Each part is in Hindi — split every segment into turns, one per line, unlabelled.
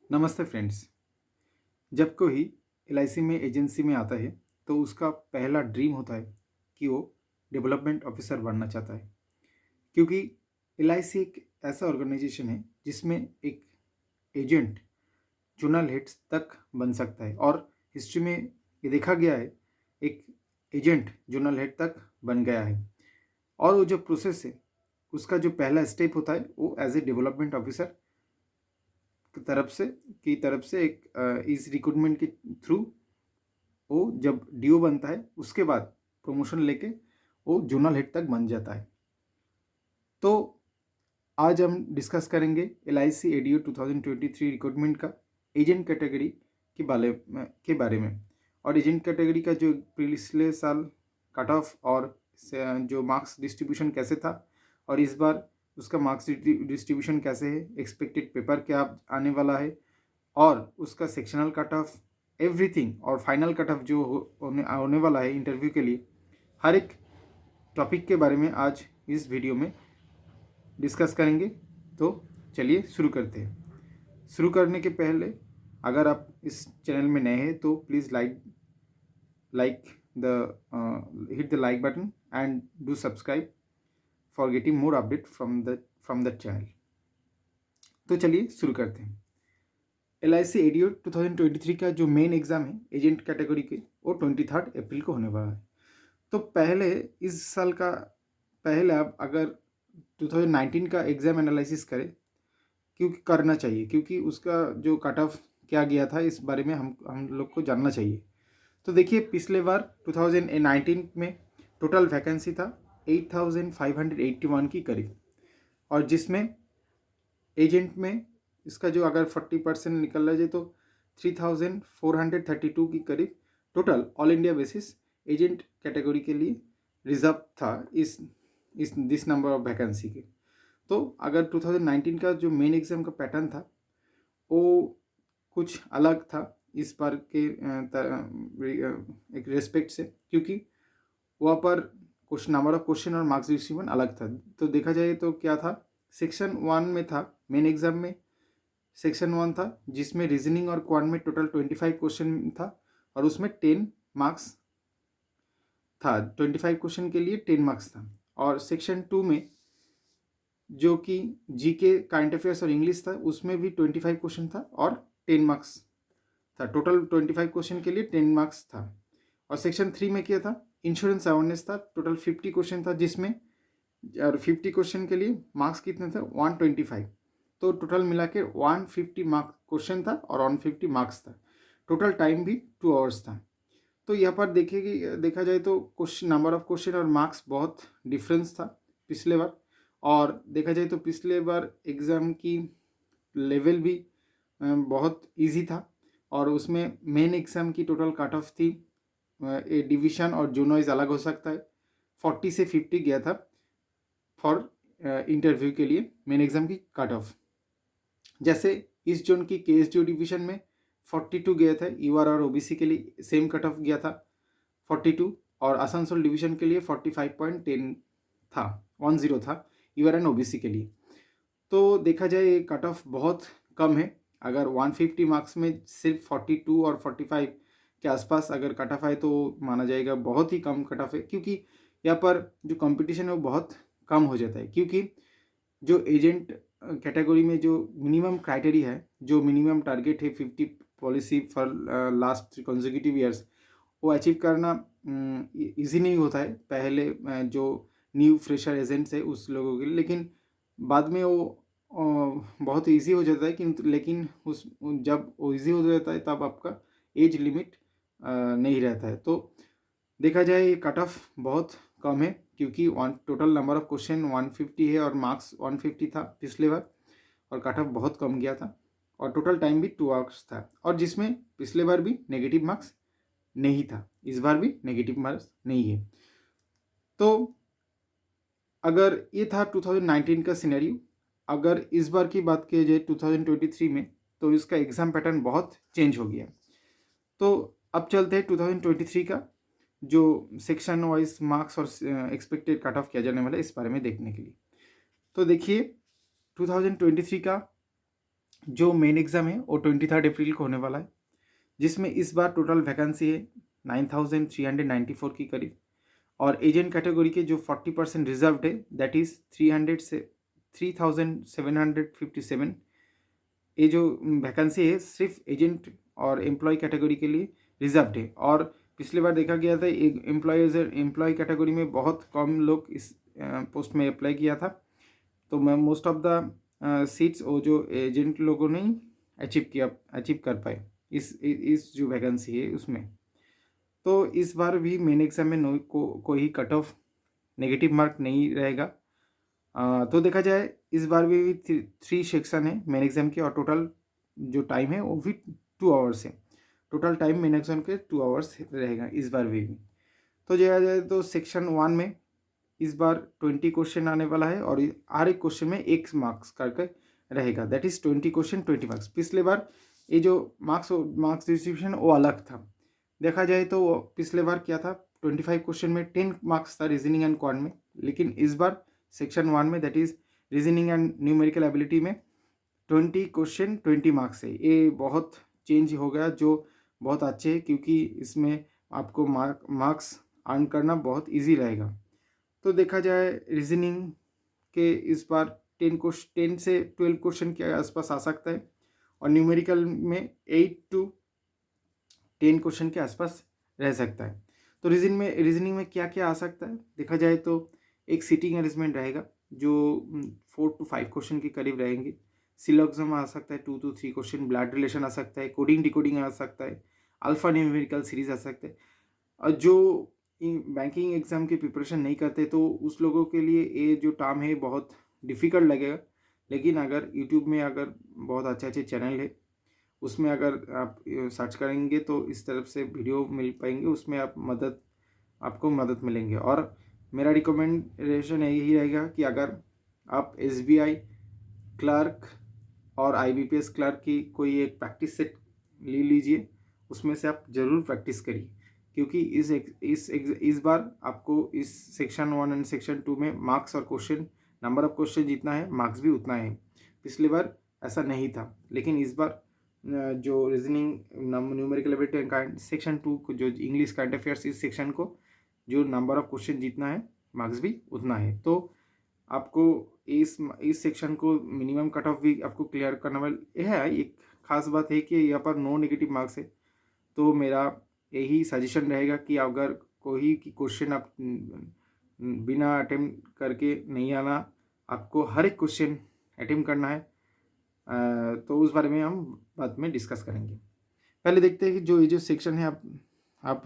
नमस्ते फ्रेंड्स। जब कोई एलआईसी में एजेंसी में आता है तो उसका पहला ड्रीम होता है कि वो डेवलपमेंट ऑफिसर बनना चाहता है, क्योंकि एलआईसी एक ऐसा ऑर्गेनाइजेशन है जिसमें एक एजेंट जोनल हेड्स तक बन सकता है। और हिस्ट्री में ये देखा गया है, एक एजेंट जोनल हेड तक बन गया है। और वो जो प्रोसेस है, उसका जो पहला स्टेप होता है वो एज ए डेवलपमेंट ऑफिसर की तरफ से एक इस रिक्रूटमेंट के थ्रू वो जब डीओ बनता है, उसके बाद प्रमोशन लेके वो जोनल हेड तक बन जाता है। तो आज हम डिस्कस करेंगे एलआईसी एडीओ 2023 रिक्रूटमेंट का एजेंट कैटेगरी के बारे में। और एजेंट कैटेगरी का जो पिछले साल कट ऑफ और जो मार्क्स डिस्ट्रीब्यूशन कैसे था और इस बार उसका मार्क्स डिस्ट्रीब्यूशन कैसे है, एक्सपेक्टेड पेपर क्या आने वाला है और उसका सेक्शनल कट ऑफ एवरीथिंग और फाइनल कट ऑफ जो होने वाला है इंटरव्यू के लिए, हर एक टॉपिक के बारे में आज इस वीडियो में डिस्कस करेंगे। तो चलिए शुरू करते हैं। शुरू करने के पहले अगर आप इस चैनल में नए हैं तो please hit the like button and do subscribe for getting more update from the channel. तो चलिए शुरू करते हैं। एलआईसी एडीओ 2023 का जो मेन एग्ज़ाम है एजेंट कैटेगरी के, वो 23 अप्रैल को होने वाला है। तो पहले इस साल का पहले आप अगर 2019 का एग्ज़ाम एनालिसिस करें, क्योंकि करना चाहिए, क्योंकि उसका जो कट ऑफ क्या गया था इस बारे में हम लोग को जानना चाहिए। तो देखिए, पिछले बार 2019 में टोटल वैकेंसी था 8581 की करीब, और जिसमें एजेंट में इसका जो अगर 40% निकल जाए तो 3432 की करीब total all India basis agent category के लिए रिजर्व था इस दिस नंबर ऑफ वैकेंसी के। तो अगर 2019 का जो मेन एग्ज़ाम का पैटर्न था वो कुछ अलग था इस बार के एक रेस्पेक्ट से, क्योंकि वहाँ पर कुछ नंबर ऑफ क्वेश्चन और मार्क्स डिस्ट्रीब्यूशन अलग था। तो देखा जाए तो क्या था, सेक्शन 1 में था, मेन एग्ज़ाम में सेक्शन 1 था जिसमें रीजनिंग और क्वांट में टोटल 25 क्वेश्चन था और उसमें 10 मार्क्स था। 25 क्वेश्चन के लिए 10 मार्क्स था। और सेक्शन 2 में जो कि जीके, करंट अफेयर्स और इंग्लिश था, उसमें भी 25 क्वेश्चन था और 10 मार्क्स था। टोटल 25 क्वेश्चन के लिए 10 मार्क्स था। और सेक्शन 3 में क्या था, इंश्योरेंस अवेयरनेस था, टोटल 50 क्वेश्चन था जिसमें, और 50 क्वेश्चन के लिए मार्क्स कितने थे, 125। तो टोटल मिला के 150 मार्क्स क्वेश्चन था और 150 मार्क्स था। टोटल टाइम भी 2 आवर्स था। तो यहाँ पर देखा जाए तो क्वेश्चन, नंबर ऑफ क्वेश्चन और मार्क्स बहुत डिफरेंस था पिछले बार। और देखा जाए तो पिछले बार एग्ज़ाम की लेवल भी बहुत इजी था और उसमें मेन एग्ज़ाम की टोटल कट ऑफ थी, ए डिवीज़न और जोन वाइज अलग हो सकता है, 40 से 50 गया था फॉर इंटरव्यू के लिए मेन एग्ज़ाम की कट ऑफ। जैसे इस जोन की केएसडीओ डिवीज़न में 42 गया था, यूआर और ओबीसी के लिए सेम कट ऑफ गया था 42, और आसनसोल डिवीज़न के लिए 45.10 था, 10 था यूआर एंड ओबीसी के लिए। तो देखा जाए ये कट ऑफ बहुत कम है। अगर 150 मार्क्स में सिर्फ 42 और 45 के आसपास अगर कट ऑफ आए तो माना जाएगा बहुत ही कम कट ऑफ है, क्योंकि यहाँ पर जो कंपटीशन है वो बहुत कम हो जाता है। क्योंकि जो एजेंट कैटेगरी में जो मिनिमम क्राइटेरिया है, जो मिनिमम टारगेट है 50 policy for last consecutive years, वो अचीव करना इजी नहीं होता है पहले जो न्यू फ्रेशर एजेंट्स है उस लोगों के लिए। लेकिन बाद में वो बहुत ईजी हो जाता है, किंतु लेकिन उस जब वो ईजी हो जाता है तब आपका एज लिमिट नहीं रहता है। तो देखा जाए ये कट ऑफ बहुत कम है, क्योंकि टोटल नंबर ऑफ क्वेश्चन 150 है और मार्क्स 150 था पिछले बार, और कट ऑफ बहुत कम गया था और टोटल टाइम भी 2 आवर्स था, और जिसमें पिछले बार भी नेगेटिव मार्क्स नहीं था, इस बार भी नेगेटिव मार्क्स नहीं है। तो अगर ये था 2019 का सिनेरियो, अगर इस बार की बात की जाए 2023 में, तो इसका एग्ज़ाम पैटर्न बहुत चेंज हो गया। तो अब चलते हैं 2023 का जो सेक्शन वाइज मार्क्स और एक्सपेक्टेड कट ऑफ किया जाने वाला है इस बारे में देखने के लिए। तो देखिए, 2023 का जो मेन एग्ज़ाम है वो 23 अप्रैल को होने वाला है, जिसमें इस बार टोटल वैकेंसी है 9394 की करीब, और एजेंट कैटेगरी के जो 40% रिजर्व्ड है दैट इज़ 3757। ये जो वैकेंसी है सिर्फ एजेंट और एम्प्लॉय कैटेगरी के लिए रिजर्व्ड है। और पिछली बार देखा गया था एम्प्लॉय कैटेगरी में बहुत कम लोग इस पोस्ट में अप्लाई किया था, तो मैं मोस्ट ऑफ द सीट्स वो जो एजेंट लोगों ने अचीव कर पाए इस जो वैकेंसी है उसमें। तो इस बार भी मेन एग्जाम में कोई कट ऑफ नेगेटिव मार्क नहीं रहेगा। तो देखा जाए इस बार भी 3 सेक्शन है मेन एग्जाम के, और टोटल जो टाइम है वो भी 2 आवर्स है। टोटल टाइम मेन एग्जाम के 2 आवर्स रहेगा इस बार भी। तो देखा जाए तो सेक्शन 1 में इस बार 20 क्वेश्चन आने वाला है, और हर एक क्वेश्चन में 1 मार्क्स करके रहेगा, दैट इज 20 क्वेश्चन 20 मार्क्स। पिछले बार ये जो मार्क्स डिस्ट्रीब्यूशन वो अलग था। देखा जाए तो पिछले बार क्या था, 25 क्वेश्चन में 10 मार्क्स था रीजनिंग एंड क्वांट में, लेकिन इस बार सेक्शन 1 में that is reasoning and numerical ability में 20 क्वेश्चन 20 मार्क्स है। ये बहुत चेंज हो गया, जो बहुत अच्छे है, क्योंकि इसमें आपको मार्क्स अर्न करना बहुत ईजी रहेगा। तो देखा जाए रीजनिंग के इस बार 10 से 12 क्वेश्चन के आसपास आ सकता है, और न्यूमेरिकल में 8 to 10 क्वेश्चन के आसपास रह सकता है। तो रीजनिंग में क्या क्या आ सकता है, देखा जाए तो एक सीटिंग अरेंजमेंट रहेगा जो 4 to 5 क्वेश्चन के करीब रहेंगे। सिलोग्जम आ सकता है 2 to 3 क्वेश्चन, ब्लड रिलेशन आ सकता है, कोडिंग डिकोडिंग आ सकता है, अल्फा न्यूमेरिकल सीरीज आ सकता है। और जो बैंकिंग एग्ज़ाम की प्रिपरेशन नहीं करते तो उस लोगों के लिए ये जो टर्म है बहुत डिफ़िकल्ट लगेगा। लेकिन अगर यूट्यूब में अगर बहुत अच्छे अच्छे चैनल है, उसमें अगर आप सर्च करेंगे तो इस तरफ से वीडियो मिल पाएंगे, उसमें आपको मदद मिलेंगे। और मेरा रिकमेंडेशन यही रहेगा कि अगर आप SBI क्लर्क और IBPS क्लर्क की कोई एक प्रैक्टिस सेट ले लीजिए, उसमें से आप ज़रूर प्रैक्टिस करिए, क्योंकि इस बार आपको इस सेक्शन 1 एंड सेक्शन 2 में मार्क्स और क्वेश्चन नंबर ऑफ क्वेश्चन जितना है मार्क्स भी उतना है। पिछली बार ऐसा नहीं था, लेकिन इस बार जो reasoning numerical ability and section 2 को जो इंग्लिश करंट अफेयर्स इस सेक्शन को जो नंबर ऑफ क्वेश्चन जितना है मार्क्स भी उतना है। तो आपको इस सेक्शन को मिनिमम कट ऑफ भी आपको क्लियर करना वाला है। एक खास बात है कि यहाँ पर नो नेगेटिव मार्क्स है, तो मेरा यही सजेशन रहेगा कि अगर कोई क्वेश्चन आप बिना अटेम्प्ट करके नहीं आना, आपको हर एक क्वेश्चन अटेम्प्ट करना है। तो उस बारे में हम बाद में डिस्कस करेंगे। पहले देखते हैं कि ये जो सेक्शन है आप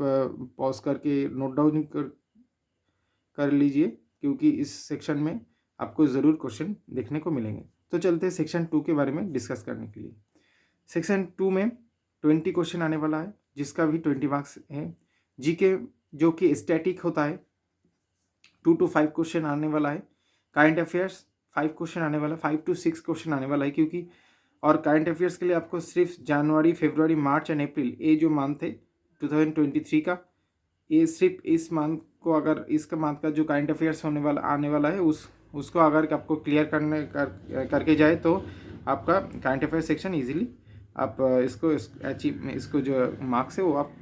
पॉज करके नोट डाउन कर लीजिए, क्योंकि इस सेक्शन में आपको ज़रूर क्वेश्चन देखने को मिलेंगे। तो चलते हैं सेक्शन 2 के बारे में डिस्कस करने के लिए। सेक्शन 2 में 20 क्वेश्चन आने वाला है, जिसका भी 20 मार्क्स है। जीके जो कि स्टैटिक होता है 2 to 5 क्वेश्चन आने वाला है। करंट अफेयर्स 5 क्वेश्चन आने वाला है, 5 to 6 क्वेश्चन आने वाला है, क्योंकि और करंट अफेयर्स के लिए आपको सिर्फ जनवरी, फरवरी, मार्च एंड अप्रैल ये जो मंथ है 2023 का, ये सिर्फ इस मंथ को अगर इसका मंथ का जो करंट अफेयर्स आने वाला है उसको अगर आपको क्लियर करके जाए तो आपका करंट अफेयर सेक्शन इजीली आप इसको जो मार्क्स है वो आप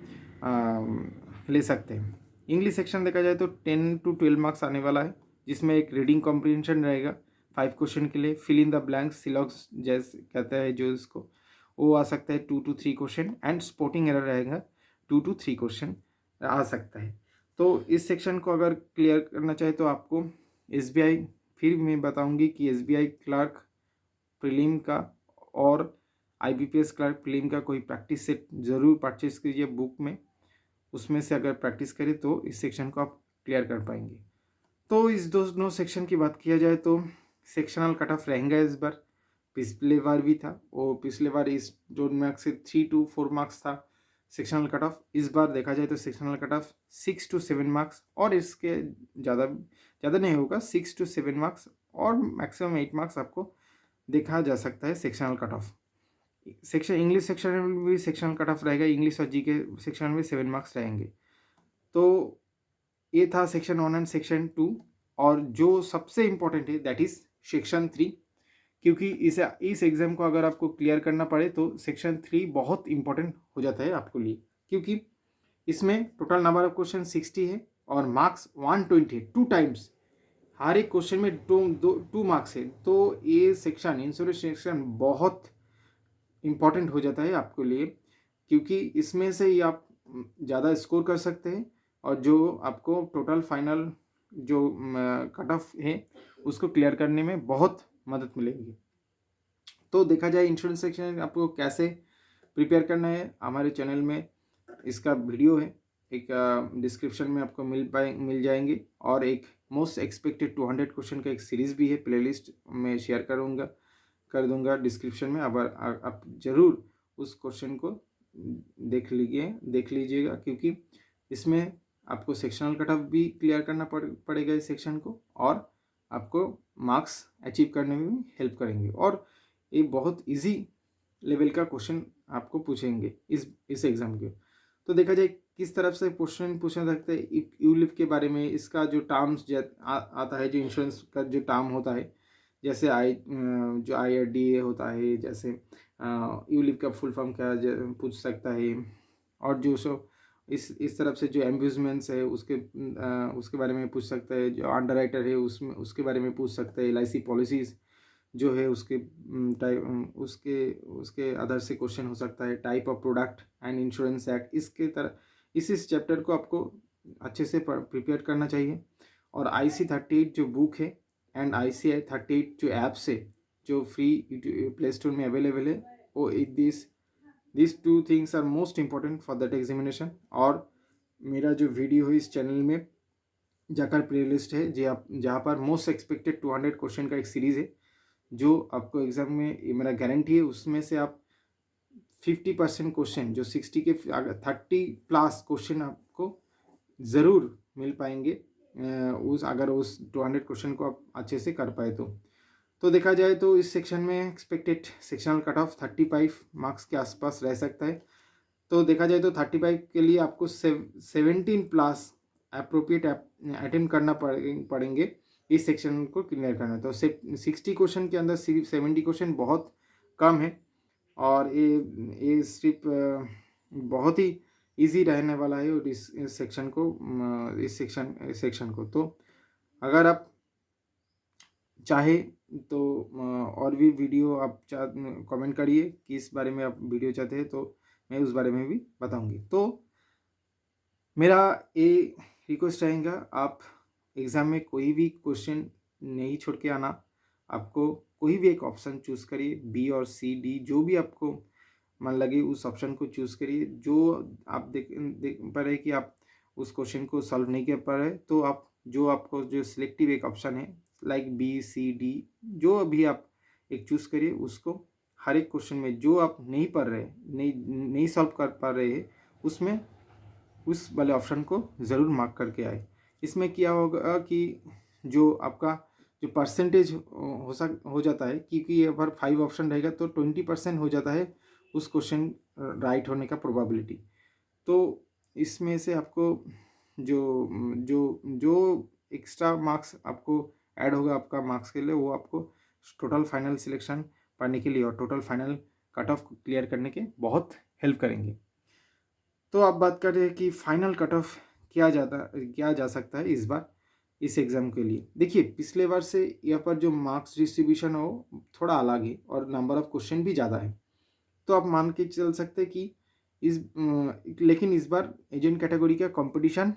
ले सकते हैं। इंग्लिश सेक्शन देखा जाए तो 10 to 12 मार्क्स आने वाला है, जिसमें एक रीडिंग कॉम्प्रिहेंशन रहेगा 5 क्वेश्चन के लिए। फिल इन द ब्लैंक्स, सिलॉक्स जैसे कहता है जो इसको, वो आ सकता है 2 to 3 question, and sporting error रहेगा 2 to 3 क्वेश्चन आ सकता है। तो इस सेक्शन को अगर क्लियर करना चाहे तो आपको SBI, फिर मैं बताऊंगी कि SBI क्लर्क प्रीलिम का और IBPS क्लर्क प्रीलिम का कोई प्रैक्टिस सेट ज़रूर परचेज कीजिए बुक में, उसमें से अगर प्रैक्टिस करें तो इस सेक्शन को आप क्लियर कर पाएंगे। तो इस दोनों सेक्शन की बात किया जाए तो सेक्शनल कट ऑफ रहेगा इस बार, पिछले बार भी था, और पिछले बार इस जो मार्क्स से 3 to 4 मार्क्स था सेक्शनल कट ऑफ। इस बार देखा जाए तो sectional cut off 6 to 7 marks, और इसके ज़्यादा नहीं होगा, 6 to 7 मार्क्स और मैक्सिमम 8 मार्क्स आपको देखा जा सकता है sectional cut off. English section में भी सेक्शनल कट ऑफ रहेगा, इंग्लिश और जीके सेक्शन में 7 मार्क्स रहेंगे। तो ये था सेक्शन 1 एंड सेक्शन 2, और जो सबसे इम्पोर्टेंट है दैट इज सेक्शन 3, क्योंकि इस एग्ज़ाम को अगर आपको क्लियर करना पड़े तो सेक्शन 3 बहुत इंपॉर्टेंट हो जाता है आपके लिए, क्योंकि इसमें टोटल नंबर ऑफ क्वेश्चन 60 है और मार्क्स 120 है, 2 टाइम्स। हर एक क्वेश्चन में 2 मार्क्स है। तो ये सेक्शन, इंश्योरेंस सेक्शन बहुत इम्पॉर्टेंट हो जाता है आपके लिए, क्योंकि इसमें से ही आप ज़्यादा स्कोर कर सकते हैं और जो आपको टोटल फाइनल जो कट ऑफ है उसको क्लियर करने में बहुत मदद मिलेगी। तो देखा जाए इंश्योरेंस सेक्शन आपको कैसे प्रिपेयर करना है, हमारे चैनल में इसका वीडियो है, एक डिस्क्रिप्शन में आपको मिल जाएंगे, और एक मोस्ट एक्सपेक्टेड 200 क्वेश्चन का एक सीरीज़ भी है, प्लेलिस्ट में शेयर कर दूंगा डिस्क्रिप्शन में। अब आप ज़रूर उस क्वेश्चन को देख लीजिएगा, क्योंकि इसमें आपको सेक्शनल कट ऑफ भी क्लियर करना पड़ेगा इस सेक्शन को, और आपको मार्क्स अचीव करने में भी हेल्प करेंगे। और ये बहुत इजी लेवल का क्वेश्चन आपको पूछेंगे इस एग्ज़ाम के। तो देखा जाए किस तरफ से क्वेश्चन पूछा सकते हैं यूलिप के बारे में, इसका जो टर्म्स आता है, जो इंश्योरेंस का जो टर्म होता है, जैसे जो IRDA होता है, जैसे यूलिप का फुल फॉर्म क्या पूछ सकता है, और जो सो इस तरफ से जो एम्ब्यूजमेंट्स है उसके बारे में पूछ सकता है, जो अंडरराइटर है उसके बारे में पूछ सकता है, LIC पॉलिसीज़ जो है उसके आधार से क्वेश्चन हो सकता है, type of product and insurance act, इस चैप्टर को आपको अच्छे से प्रिपेयर करना चाहिए। और IC38 जो बुक है एंड ICI38 जो ऐप्स है जो फ्री प्ले स्टोर में अवेलेबल है, वो this 2 things are most important for that examination. और मेरा जो वीडियो है इस चैनल में जाकर प्लेलिस्ट है जहाँ पर मोस्ट एक्सपेक्टेड 200 क्वेश्चन का एक सीरीज़ है, जो आपको एग्ज़ाम में, ये मेरा गारंटी है, उसमें से आप 50% क्वेश्चन, जो 60 के 30+ क्वेश्चन आपको ज़रूर मिल पाएंगे अगर उस 200 क्वेश्चन को आप अच्छे से कर पाए तो देखा जाए तो इस सेक्शन में expected sectional cut off 35 marks के आसपास रह सकता है। तो देखा जाए तो 35 के लिए आपको 17+ अप्रोप्रिएट अटेम्प्ट करना पड़ेंगे इस सेक्शन को क्लियर करना। तो 60 क्वेश्चन के अंदर सिर्फ 70 क्वेश्चन बहुत कम है, और ये सिर्फ बहुत ही इजी रहने वाला है। और इस सेक्शन को तो अगर आप चाहे तो और भी वीडियो आप कमेंट करिए कि इस बारे में आप वीडियो चाहते हैं, तो मैं उस बारे में भी बताऊंगी। तो मेरा ये रिक्वेस्ट रहेगा, आप एग्ज़ाम में कोई भी क्वेश्चन नहीं छोड़ के आना, आपको कोई भी एक ऑप्शन चूज़ करिए, B और C D जो भी आपको मन लगे उस ऑप्शन को चूज़ करिए। जो आप देख पा रहे कि आप उस क्वेश्चन को सॉल्व नहीं कर पा रहे, तो आपको जो सिलेक्टिव एक ऑप्शन है लाइक B C D, जो भी आप एक चूज़ करिए, उसको हर एक क्वेश्चन में जो आप नहीं पढ़ रहे, नहीं सॉल्व कर पा रहे हैं, उसमें उस वाले ऑप्शन को ज़रूर मार्क करके आए। इसमें क्या होगा कि जो आपका जो परसेंटेज हो जाता है, क्योंकि ये पर 5 ऑप्शन रहेगा तो 20% हो जाता है उस क्वेश्चन राइट होने का प्रोबेबिलिटी। तो इसमें से आपको जो जो जो एक्स्ट्रा मार्क्स आपको ऐड होगा आपका मार्क्स के लिए, वो आपको टोटल फाइनल सिलेक्शन पढ़ने के लिए और total final cut off clear करने के बहुत हेल्प करेंगे। तो आप बात कर रहे हैं कि फाइनल कट ऑफ क्या जा सकता है इस बार इस एग्ज़ाम के लिए। देखिए, पिछले बार से यहाँ पर जो मार्क्स डिस्ट्रीब्यूशन हो थोड़ा अलग है और नंबर ऑफ क्वेश्चन भी ज़्यादा है। तो आप मान के चल सकते हैं कि लेकिन इस बार एजेंट कैटेगरी का कंपटीशन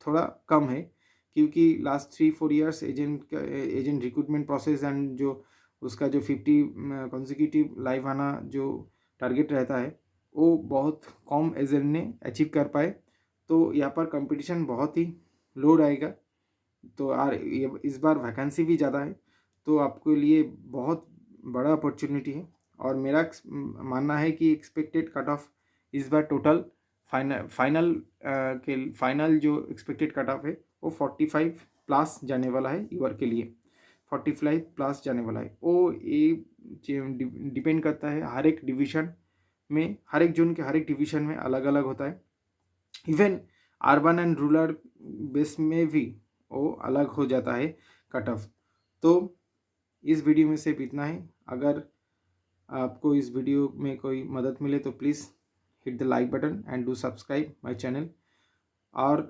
थोड़ा कम है, क्योंकि last 3-4 years agent recruitment process and जो उसका जो 50 कॉन्जिक्यूटिव लाइव आना जो टारगेट रहता है, वो बहुत कम एजेंट ने अचीव कर पाए। तो यहाँ पर कंपटीशन बहुत ही लो रहेगा। तो इस बार वैकेंसी भी ज़्यादा है, तो आपके लिए बहुत बड़ा अपॉर्चुनिटी है। और मेरा मानना है कि एक्सपेक्टेड कट ऑफ इस बार टोटल फाइनल जो एक्सपेक्टेड कट ऑफ है वो 45+ जाने वाला है ईयर के लिए, 45+ जाने वाला है। वो ये डिपेंड करता है हर एक डिवीज़न में, हर एक जोन के हर एक डिवीज़न में अलग अलग होता है। Even urban and rural base में भी वो अलग हो जाता है कट ऑफ। तो इस वीडियो में सिर्फ इतना ही। अगर आपको इस वीडियो में कोई मदद मिले तो please hit the like button and do subscribe my channel. और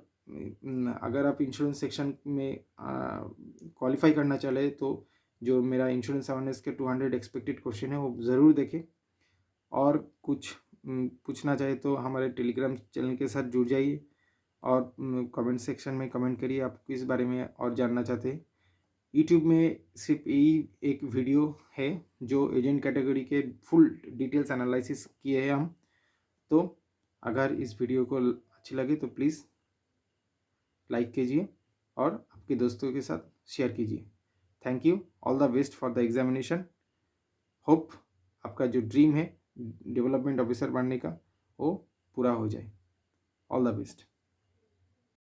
अगर आप इंश्योरेंस सेक्शन में क्वालिफाई करना चाहे तो जो मेरा इंश्योरेंस अवेयरनेस के 200 एक्सपेक्टेड क्वेश्चन है वो ज़रूर देखें। और कुछ पूछना चाहे तो हमारे टेलीग्राम चैनल के साथ जुड़ जाइए और कमेंट सेक्शन में कमेंट करिए आप किस बारे में और जानना चाहते हैं। यूट्यूब में सिर्फ यही एक वीडियो है जो एजेंट कैटेगरी के फुल डिटेल्स एनालिसिस किए हैं हम। तो अगर इस वीडियो को अच्छी लगे तो प्लीज़ लाइक कीजिए और आपके दोस्तों के साथ शेयर कीजिए। Thank you. All the best for the examination. Hope आपका जो ड्रीम है डेवलपमेंट ऑफिसर बनने का वो पूरा हो जाए। All the best.